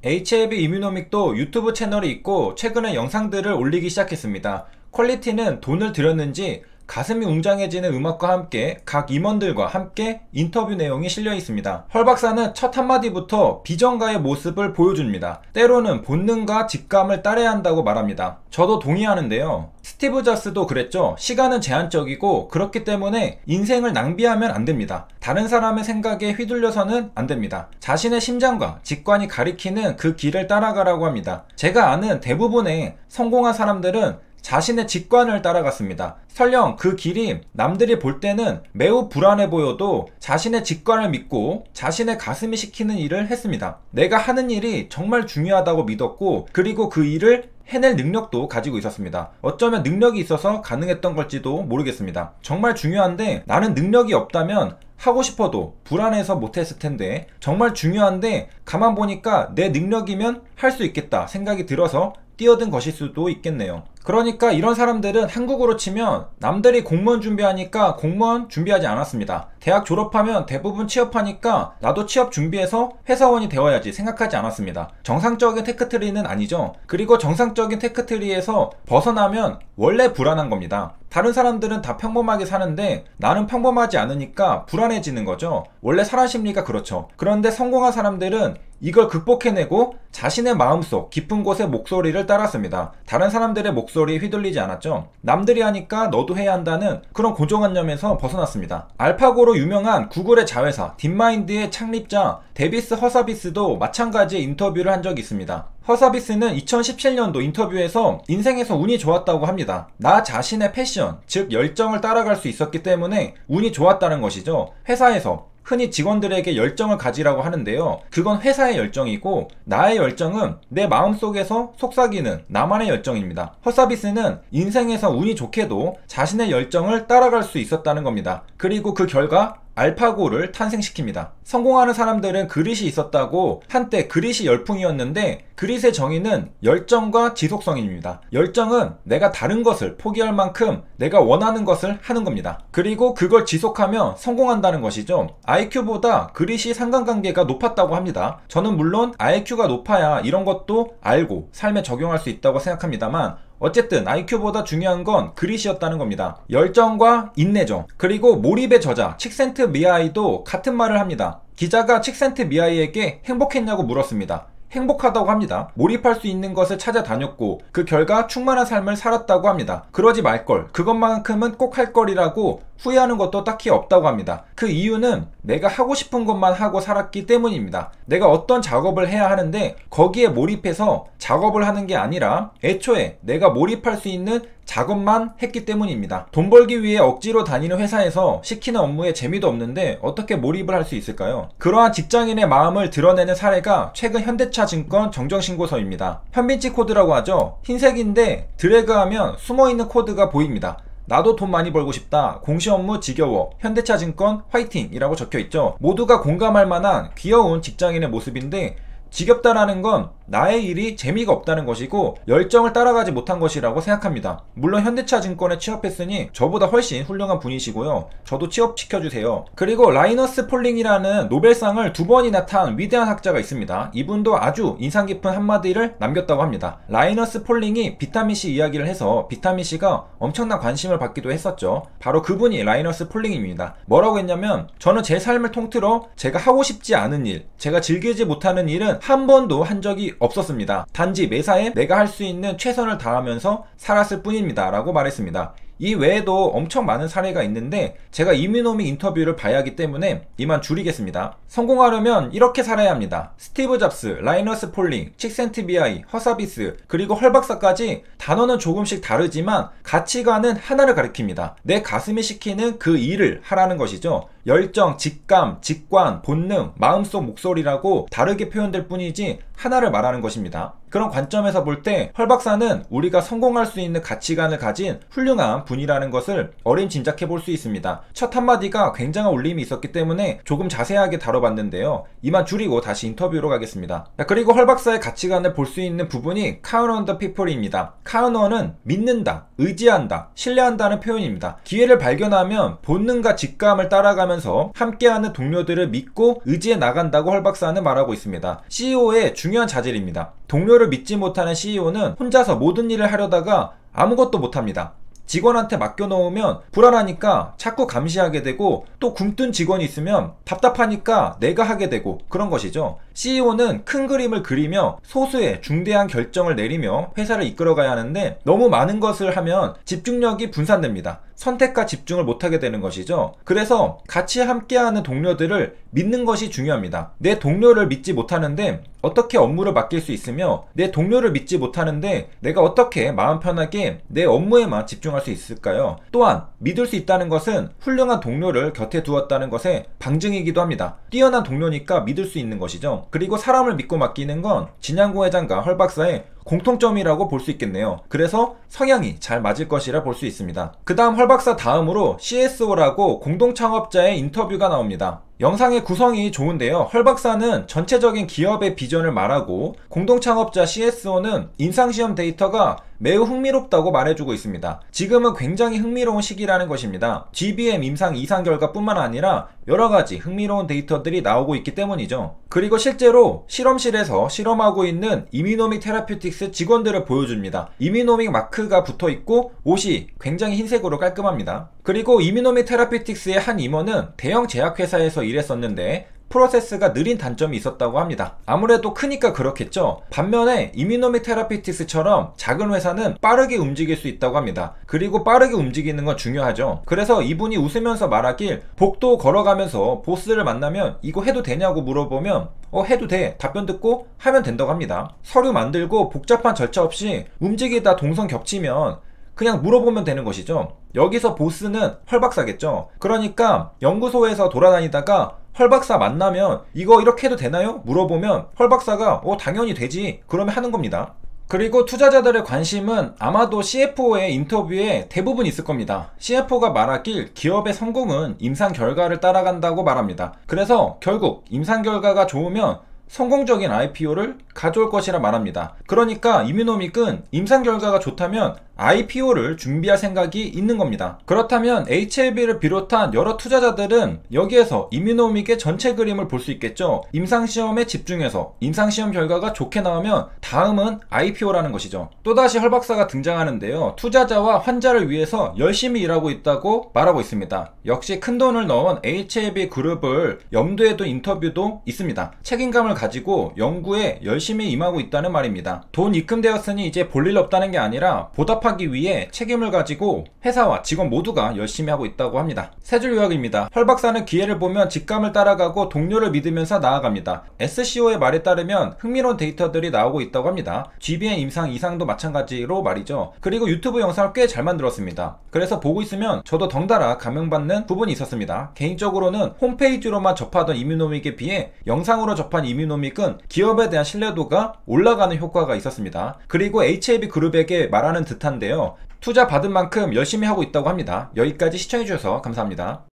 HAB 이뮤노믹도 유튜브 채널이 있고 최근에 영상들을 올리기 시작했습니다. 퀄리티는 돈을 들였는지 가슴이 웅장해지는 음악과 함께 각 임원들과 함께 인터뷰 내용이 실려 있습니다. 헐 박사는 첫 한마디부터 비전가의 모습을 보여줍니다. 때로는 본능과 직감을 따라야 한다고 말합니다. 저도 동의하는데요. 스티브 잡스도 그랬죠. 시간은 제한적이고 그렇기 때문에 인생을 낭비하면 안 됩니다. 다른 사람의 생각에 휘둘려서는 안 됩니다. 자신의 심장과 직관이 가리키는 그 길을 따라가라고 합니다. 제가 아는 대부분의 성공한 사람들은 자신의 직관을 따라갔습니다. 설령 그 길이 남들이 볼 때는 매우 불안해 보여도 자신의 직관을 믿고 자신의 가슴이 시키는 일을 했습니다. 내가 하는 일이 정말 중요하다고 믿었고 그리고 그 일을 해낼 능력도 가지고 있었습니다. 어쩌면 능력이 있어서 가능했던 걸지도 모르겠습니다. 정말 중요한데 나는 능력이 없다면 하고 싶어도 불안해서 못했을 텐데 정말 중요한데 가만 보니까 내 능력이면 할 수 있겠다 생각이 들어서 뛰어든 것일 수도 있겠네요. 그러니까 이런 사람들은 한국으로 치면 남들이 공무원 준비하니까 공무원 준비하지 않았습니다. 대학 졸업하면 대부분 취업하니까 나도 취업 준비해서 회사원이 되어야지 생각하지 않았습니다. 정상적인 테크트리는 아니죠. 그리고 정상적인 테크트리에서 벗어나면 원래 불안한 겁니다. 다른 사람들은 다 평범하게 사는데 나는 평범하지 않으니까 불안해지는 거죠. 원래 사람 심리가 그렇죠. 그런데 성공한 사람들은 이걸 극복해내고 자신의 마음속 깊은 곳의 목소리를 따랐습니다. 다른 사람들의 목소리에 휘둘리지 않았죠. 남들이 하니까 너도 해야 한다는 그런 고정관념에서 벗어났습니다. 알파고로 유명한 구글의 자회사 딥마인드의 창립자 데비스 허서비스도 마찬가지의 인터뷰를 한 적이 있습니다. 허서비스는 2017년도 인터뷰에서 인생에서 운이 좋았다고 합니다. 나 자신의 패션, 즉 열정을 따라갈 수 있었기 때문에 운이 좋았다는 것이죠. 회사에서 흔히 직원들에게 열정을 가지라고 하는데요. 그건 회사의 열정이고 나의 열정은 내 마음속에서 속삭이는 나만의 열정입니다. 허서비스는 인생에서 운이 좋게도 자신의 열정을 따라갈 수 있었다는 겁니다. 그리고 그 결과 알파고를 탄생시킵니다. 성공하는 사람들은 그릿이 있었다고 한때 그릿이 열풍이었는데 그릿의 정의는 열정과 지속성입니다. 열정은 내가 다른 것을 포기할 만큼 내가 원하는 것을 하는 겁니다. 그리고 그걸 지속하면 성공한다는 것이죠. IQ보다 그릿이 상관관계가 높았다고 합니다. 저는 물론 IQ가 높아야 이런 것도 알고 삶에 적용할 수 있다고 생각합니다만 어쨌든 IQ보다 중요한 건 그릿이었다는 겁니다. 열정과 인내죠. 그리고 몰입의 저자 칙센트미아이도 같은 말을 합니다. 기자가 칙센트미아이에게 행복했냐고 물었습니다. 행복하다고 합니다. 몰입할 수 있는 것을 찾아다녔고 그 결과 충만한 삶을 살았다고 합니다. 그러지 말걸, 그것만큼은 꼭 할 거리라고 후회하는 것도 딱히 없다고 합니다. 그 이유는 내가 하고 싶은 것만 하고 살았기 때문입니다. 내가 어떤 작업을 해야 하는데 거기에 몰입해서 작업을 하는 게 아니라 애초에 내가 몰입할 수 있는 작업만 했기 때문입니다. 돈 벌기 위해 억지로 다니는 회사에서 시키는 업무에 재미도 없는데 어떻게 몰입을 할 수 있을까요? 그러한 직장인의 마음을 드러내는 사례가 최근 현대차증권 정정신고서입니다. 현빈치 코드라고 하죠. 흰색인데 드래그하면 숨어있는 코드가 보입니다. 나도 돈 많이 벌고 싶다. 공시 업무 지겨워. 현대차증권 화이팅! 이라고 적혀있죠. 모두가 공감할 만한 귀여운 직장인의 모습인데 지겹다라는 건 나의 일이 재미가 없다는 것이고 열정을 따라가지 못한 것이라고 생각합니다. 물론 현대차증권에 취업했으니 저보다 훨씬 훌륭한 분이시고요. 저도 취업시켜주세요. 그리고 라이너스 폴링이라는 노벨상을 2번이나 탄 위대한 학자가 있습니다. 이분도 아주 인상 깊은 한마디를 남겼다고 합니다. 라이너스 폴링이 비타민C 이야기를 해서 비타민C가 엄청난 관심을 받기도 했었죠. 바로 그분이 라이너스 폴링입니다. 뭐라고 했냐면 저는 제 삶을 통틀어 제가 하고 싶지 않은 일, 제가 즐기지 못하는 일은 한 번도 한 적이 없었습니다. 단지 매사에 내가 할 수 있는 최선을 다하면서 살았을 뿐입니다. 라고 말했습니다. 이 외에도 엄청 많은 사례가 있는데 제가 이뮤노믹 인터뷰를 봐야 하기 때문에 이만 줄이겠습니다. 성공하려면 이렇게 살아야 합니다. 스티브 잡스, 라이너스 폴링, 칙센트미아이, 허서비스, 그리고 헐 박사까지 단어는 조금씩 다르지만 가치관은 하나를 가리킵니다. 내 가슴이 시키는 그 일을 하라는 것이죠. 열정, 직감, 직관, 본능, 마음속 목소리라고 다르게 표현될 뿐이지 하나를 말하는 것입니다. 그런 관점에서 볼 때 헐 박사는 우리가 성공할 수 있는 가치관을 가진 훌륭한 분이라는 것을 어림짐작해 볼 수 있습니다. 첫 한마디가 굉장한 울림이 있었기 때문에 조금 자세하게 다뤄봤는데요. 이만 줄이고 다시 인터뷰로 가겠습니다. 그리고 헐 박사의 가치관을 볼 수 있는 부분이 Count on the people입니다. Count on은 믿는다, 의지한다, 신뢰한다는 표현입니다. 기회를 발견하면 본능과 직감을 따라가면서 함께하는 동료들을 믿고 의지해 나간다고 헐 박사는 말하고 있습니다. CEO의 중요한 자질입니다. 동료를 믿지 못하는 CEO는 혼자서 모든 일을 하려다가 아무것도 못합니다. 직원한테 맡겨놓으면 불안하니까 자꾸 감시하게 되고, 또 굼뜬 직원이 있으면 답답하니까 내가 하게 되고, 그런 것이죠. CEO는 큰 그림을 그리며 소수의 중대한 결정을 내리며 회사를 이끌어가야 하는데, 너무 많은 것을 하면 집중력이 분산됩니다. 선택과 집중을 못하게 되는 것이죠. 그래서 같이 함께하는 동료들을 믿는 것이 중요합니다. 내 동료를 믿지 못하는데 어떻게 업무를 맡길 수 있으며, 내 동료를 믿지 못하는데 내가 어떻게 마음 편하게 내 업무에만 집중할 수 있을까요? 또한 믿을 수 있다는 것은 훌륭한 동료를 곁에 두었다는 것의 방증이기도 합니다. 뛰어난 동료니까 믿을 수 있는 것이죠. 그리고 사람을 믿고 맡기는 건 진양고 회장과 헐 박사의 공통점이라고 볼 수 있겠네요. 그래서 성향이 잘 맞을 것이라 볼 수 있습니다. 그 다음 헐 박사 다음으로 CSO라고 공동창업자의 인터뷰가 나옵니다. 영상의 구성이 좋은데요. 헐 박사는 전체적인 기업의 비전을 말하고, 공동창업자 CSO는 임상시험 데이터가 매우 흥미롭다고 말해주고 있습니다. 지금은 굉장히 흥미로운 시기라는 것입니다. GBM 임상 이상 결과뿐만 아니라 여러가지 흥미로운 데이터들이 나오고 있기 때문이죠. 그리고 실제로 실험실에서 실험하고 있는 이뮤노믹 테라퓨틱스 직원들을 보여줍니다. 이뮤노믹 마크가 붙어있고 옷이 굉장히 흰색으로 깔끔합니다. 그리고 이뮤노믹 테라퓨틱스의 한 임원은 대형 제약회사에서 일했었는데 프로세스가 느린 단점이 있었다고 합니다. 아무래도 크니까 그렇겠죠. 반면에 이뮤노믹 테라피틱스처럼 작은 회사는 빠르게 움직일 수 있다고 합니다. 그리고 빠르게 움직이는 건 중요하죠. 그래서 이분이 웃으면서 말하길, 복도 걸어가면서 보스를 만나면 이거 해도 되냐고 물어보면 해도 돼 답변 듣고 하면 된다고 합니다. 서류 만들고 복잡한 절차 없이 움직이다 동선 겹치면 그냥 물어보면 되는 것이죠. 여기서 보스는 헐 박사겠죠. 그러니까 연구소에서 돌아다니다가 헐 박사 만나면 이거 이렇게 해도 되나요? 물어보면 헐 박사가 당연히 되지, 그러면 하는 겁니다. 그리고 투자자들의 관심은 아마도 CFO의 인터뷰에 대부분 있을 겁니다. CFO가 말하길, 기업의 성공은 임상 결과를 따라간다고 말합니다. 그래서 결국 임상 결과가 좋으면 성공적인 IPO를 가져올 것이라 말합니다. 그러니까 이뮤노믹은 임상 결과가 좋다면 IPO를 준비할 생각이 있는 겁니다. 그렇다면 HLB를 비롯한 여러 투자자들은 여기에서 이뮤노믹의 전체 그림을 볼 수 있겠죠. 임상시험에 집중해서 임상시험 결과가 좋게 나오면 다음은 IPO라는 것이죠. 또다시 헐 박사가 등장하는데요. 투자자와 환자를 위해서 열심히 일하고 있다고 말하고 있습니다. 역시 큰돈을 넣은 HLB 그룹을 염두에 둔 인터뷰도 있습니다. 책임감을 가지고 연구에 열심히 임하고 있다는 말입니다. 돈 입금되었으니 이제 볼 일 없다는 게 아니라 보답하기 위해 책임을 가지고 회사와 직원 모두가 열심히 하고 있다고 합니다. 세 줄 요약입니다. 헐 박사는 기회를 보면 직감을 따라가고 동료를 믿으면서 나아갑니다. SCO의 말에 따르면 흥미로운 데이터들이 나오고 있다고 합니다. GBM 임상 이상도 마찬가지로 말이죠. 그리고 유튜브 영상을 꽤 잘 만들었습니다. 그래서 보고 있으면 저도 덩달아 감명받는 부분이 있었습니다. 개인적으로는 홈페이지로만 접하던 이뮤노믹에 비해 영상으로 접한 이뮤노믹은 기업에 대한 신뢰도가 올라가는 효과가 있었습니다. 그리고 HLB 그룹에게 말하는 듯한데요. 투자 받은 만큼 열심히 하고 있다고 합니다. 여기까지 시청해주셔서 감사합니다.